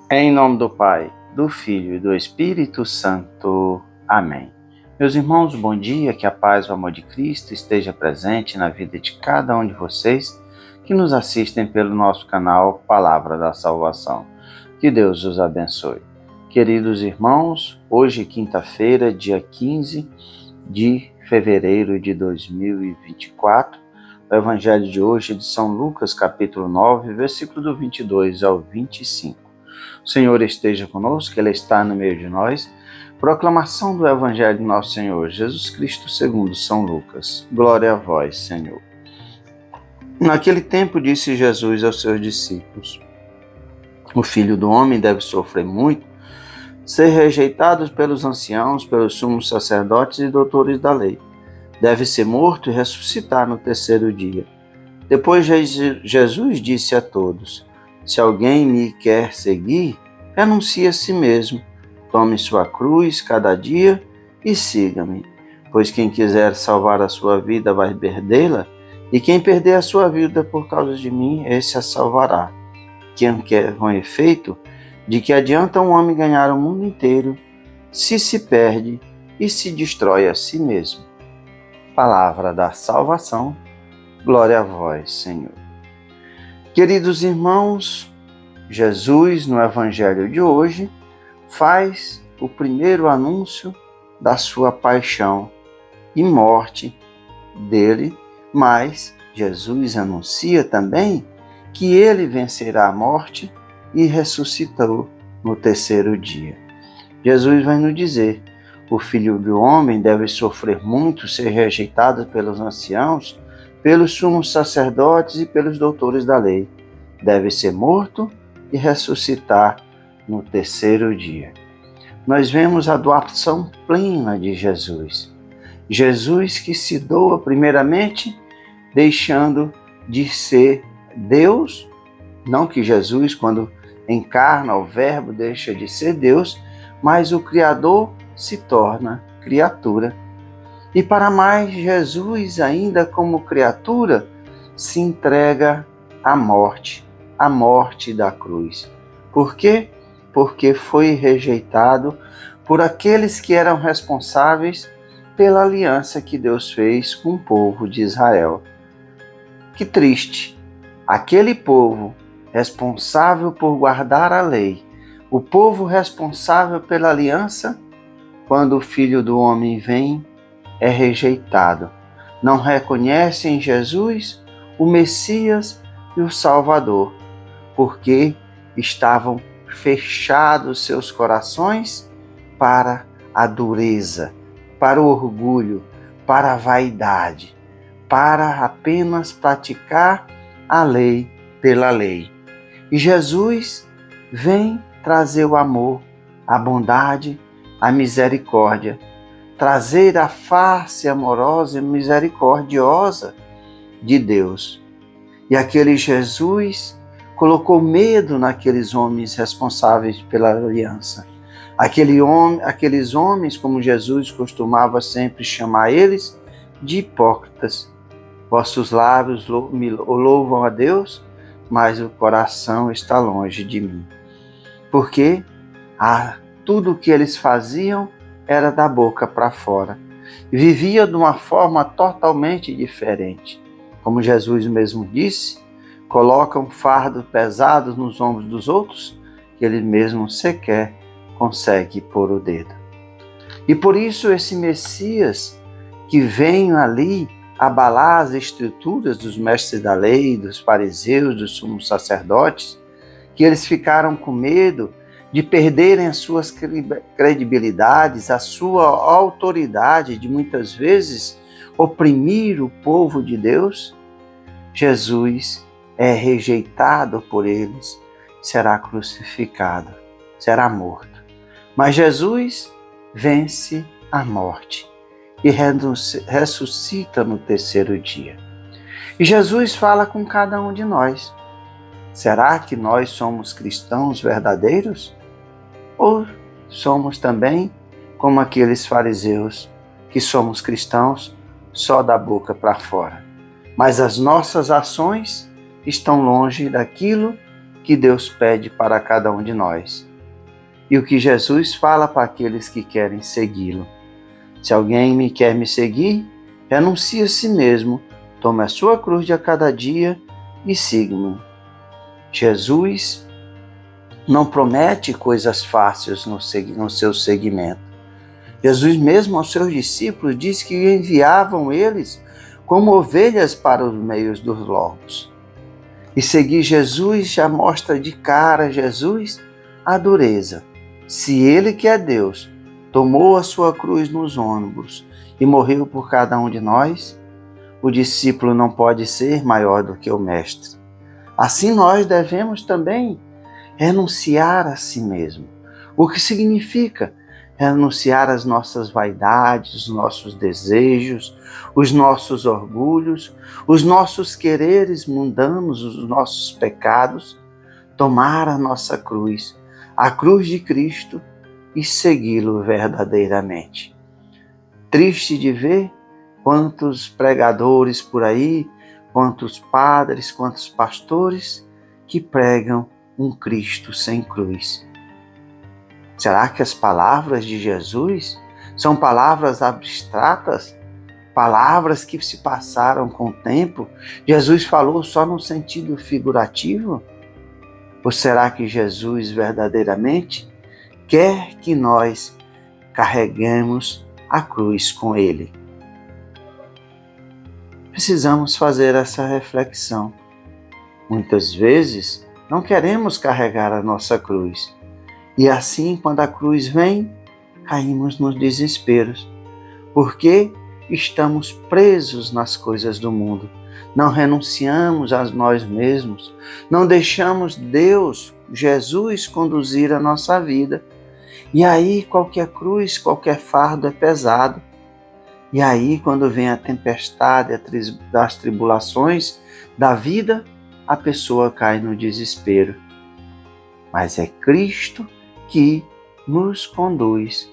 Em nome do Pai, do Filho e do Espírito Santo. Amém. Meus irmãos, bom dia, que a paz e o amor de Cristo esteja presente na vida de cada um de vocês que nos assistem pelo nosso canal Palavra da Salvação. Que Deus os abençoe. Queridos irmãos, hoje quinta-feira, dia 15 de fevereiro de 2024, o Evangelho de hoje é de São Lucas, capítulo 9, versículo do 22 ao 25. O Senhor esteja conosco, Ele está no meio de nós. Proclamação do Evangelho de nosso Senhor Jesus Cristo segundo São Lucas. Glória a vós, Senhor. Naquele tempo disse Jesus aos seus discípulos: o Filho do Homem deve sofrer muito, ser rejeitado pelos anciãos, pelos sumos sacerdotes e doutores da lei. Deve ser morto e ressuscitar no terceiro dia. Depois Jesus disse a todos: se alguém me quer seguir, renuncie a si mesmo, tome sua cruz cada dia e siga-me. Pois quem quiser salvar a sua vida vai perdê-la, e quem perder a sua vida por causa de mim, esse a salvará. Quem quer com efeito, de que adianta um homem ganhar o mundo inteiro, se perde e se destrói a si mesmo. Palavra da salvação, glória a vós, Senhor. Queridos irmãos, Jesus, no Evangelho de hoje, faz o primeiro anúncio da sua paixão e morte dele, mas Jesus anuncia também que ele vencerá a morte e ressuscitou no terceiro dia. Jesus vai nos dizer: o Filho do Homem deve sofrer muito, ser rejeitado pelos anciãos, pelos sumos sacerdotes e pelos doutores da lei. Deve ser morto e ressuscitar no terceiro dia. Nós vemos a doação plena de Jesus. Jesus que se doa primeiramente, deixando de ser Deus, não que Jesus, quando encarna o Verbo, deixa de ser Deus, mas o Criador se torna criatura. E para mais, Jesus, ainda como criatura, se entrega à morte da cruz. Por quê? Porque foi rejeitado por aqueles que eram responsáveis pela aliança que Deus fez com o povo de Israel. Que triste! Aquele povo responsável por guardar a lei, o povo responsável pela aliança, quando o Filho do Homem vem, é rejeitado. Não reconhece em Jesus o Messias e o Salvador, porque estavam fechados seus corações para a dureza, para o orgulho, para a vaidade, para apenas praticar a lei pela lei. E Jesus vem trazer o amor, a bondade, a misericórdia, trazer a face amorosa e misericordiosa de Deus. E aquele Jesus colocou medo naqueles homens responsáveis pela aliança. Aqueles homens, como Jesus costumava sempre chamar eles, de hipócritas. Vossos lábios louvam a Deus, mas o coração está longe de mim. Porque tudo o que eles faziam era da boca para fora. Vivia de uma forma totalmente diferente. Como Jesus mesmo disse, colocam fardos pesados nos ombros dos outros, que ele mesmo sequer consegue pôr o dedo. E por isso esse Messias, que vem ali abalar as estruturas dos mestres da lei, dos fariseus, dos sumos sacerdotes, que eles ficaram com medo de perderem as suas credibilidades, a sua autoridade, de muitas vezes oprimir o povo de Deus, Jesus é rejeitado por eles, será crucificado, será morto. Mas Jesus vence a morte e ressuscita no terceiro dia. E Jesus fala com cada um de nós. Será que nós somos cristãos verdadeiros? Ou somos também como aqueles fariseus que somos cristãos só da boca para fora? Mas as nossas ações estão longe daquilo que Deus pede para cada um de nós e o que Jesus fala para aqueles que querem segui-lo. Se alguém quer me seguir, renuncie a si mesmo, tome a sua cruz de a cada dia e siga-me. Jesus não promete coisas fáceis no seu seguimento. Jesus mesmo aos seus discípulos disse que enviavam eles como ovelhas para os meios dos lobos. E seguir Jesus já mostra de cara Jesus a dureza. Se ele que é Deus tomou a sua cruz nos ombros e morreu por cada um de nós, o discípulo não pode ser maior do que o mestre. Assim nós devemos também renunciar a si mesmo. O que significa renunciar às nossas vaidades, os nossos desejos, os nossos orgulhos, os nossos quereres mundanos, os nossos pecados, tomar a nossa cruz, a cruz de Cristo, e segui-lo verdadeiramente. Triste de ver quantos pregadores por aí, quantos padres, quantos pastores que pregam um Cristo sem cruz. Será que as palavras de Jesus são palavras abstratas? Palavras que se passaram com o tempo? Jesus falou só no sentido figurativo? Ou será que Jesus verdadeiramente quer que nós carreguemos a cruz com Ele? Precisamos fazer essa reflexão. Muitas vezes não queremos carregar a nossa cruz. E assim, quando a cruz vem, caímos nos desesperos. Porque estamos presos nas coisas do mundo. Não renunciamos a nós mesmos. Não deixamos Deus, Jesus, conduzir a nossa vida. E aí qualquer cruz, qualquer fardo é pesado. E aí quando vem a tempestade das tribulações da vida, a pessoa cai no desespero. Mas é Cristo que nos conduz.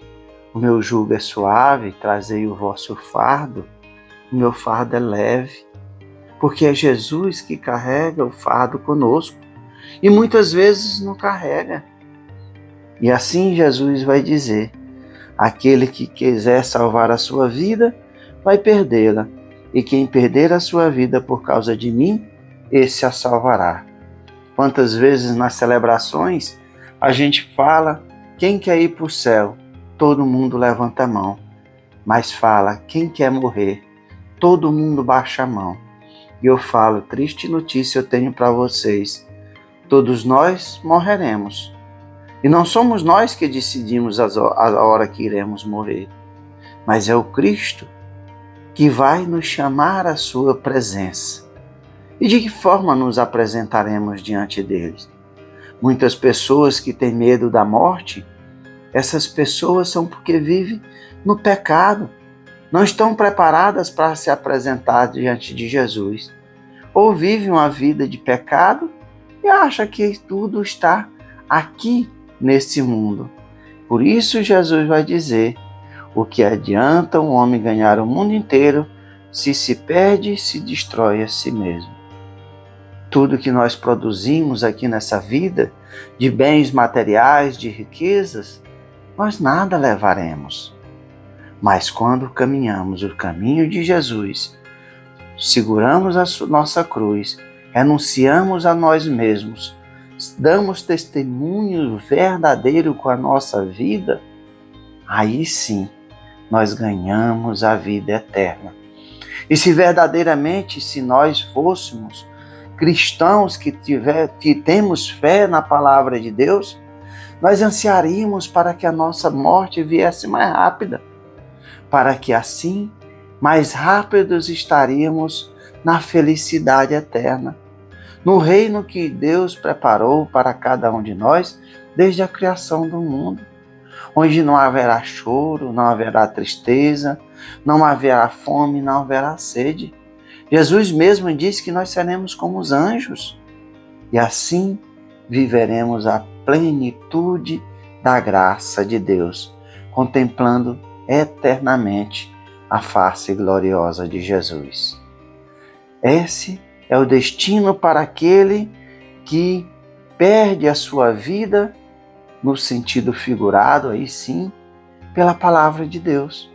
O meu jugo é suave, trazei o vosso fardo. O meu fardo é leve. Porque é Jesus que carrega o fardo conosco. E muitas vezes não carrega. E assim Jesus vai dizer: aquele que quiser salvar a sua vida, vai perdê-la. E quem perder a sua vida por causa de mim, esse a salvará. Quantas vezes nas celebrações a gente fala: quem quer ir para o céu? Todo mundo levanta a mão. Mas fala: quem quer morrer? Todo mundo baixa a mão. E eu falo: triste notícia eu tenho para vocês. Todos nós morreremos. E não somos nós que decidimos a hora que iremos morrer, mas é o Cristo que vai nos chamar à sua presença. E de que forma nos apresentaremos diante deles? Muitas pessoas que têm medo da morte, essas pessoas são porque vivem no pecado, não estão preparadas para se apresentar diante de Jesus, ou vivem uma vida de pecado e acham que tudo está aqui nesse mundo. Por isso Jesus vai dizer: o que adianta um homem ganhar o mundo inteiro se perde e se destrói a si mesmo? Tudo que nós produzimos aqui nessa vida, de bens materiais, de riquezas, nós nada levaremos. Mas quando caminhamos o caminho de Jesus, seguramos a nossa cruz, renunciamos a nós mesmos, damos testemunho verdadeiro com a nossa vida, aí sim nós ganhamos a vida eterna. E se verdadeiramente, se nós fôssemos cristãos que temos fé na palavra de Deus, nós ansiaríamos para que a nossa morte viesse mais rápida, para que assim mais rápidos estaríamos na felicidade eterna, no reino que Deus preparou para cada um de nós desde a criação do mundo, onde não haverá choro, não haverá tristeza, não haverá fome, não haverá sede. Jesus mesmo disse que nós seremos como os anjos, e assim viveremos a plenitude da graça de Deus, contemplando eternamente a face gloriosa de Jesus. Esse é o destino para aquele que perde a sua vida, no sentido figurado, aí sim, pela palavra de Deus.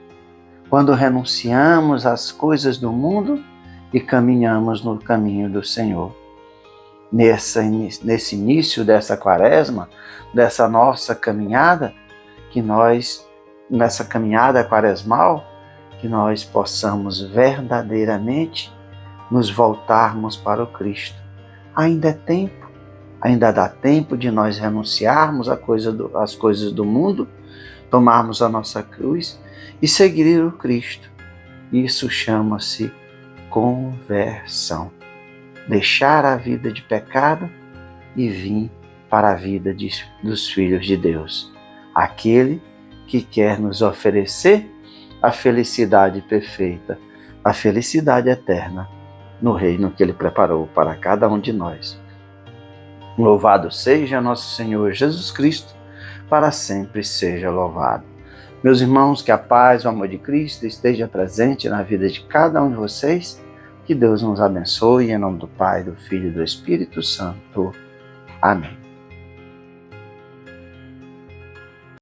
Quando renunciamos às coisas do mundo e caminhamos no caminho do Senhor. Nesse início dessa quaresma, dessa nossa caminhada, nessa caminhada quaresmal, que nós possamos verdadeiramente nos voltarmos para o Cristo. Ainda é tempo, ainda dá tempo de nós renunciarmos às coisas do mundo, tomarmos a nossa cruz e seguir o Cristo. Isso chama-se conversão. Deixar a vida de pecado e vir para a vida dos filhos de Deus. Aquele que quer nos oferecer a felicidade perfeita, a felicidade eterna no reino que Ele preparou para cada um de nós. Louvado seja nosso Senhor Jesus Cristo, para sempre seja louvado. Meus irmãos, que a paz e o amor de Cristo esteja presente na vida de cada um de vocês. Que Deus nos abençoe, em nome do Pai, do Filho e do Espírito Santo. Amém.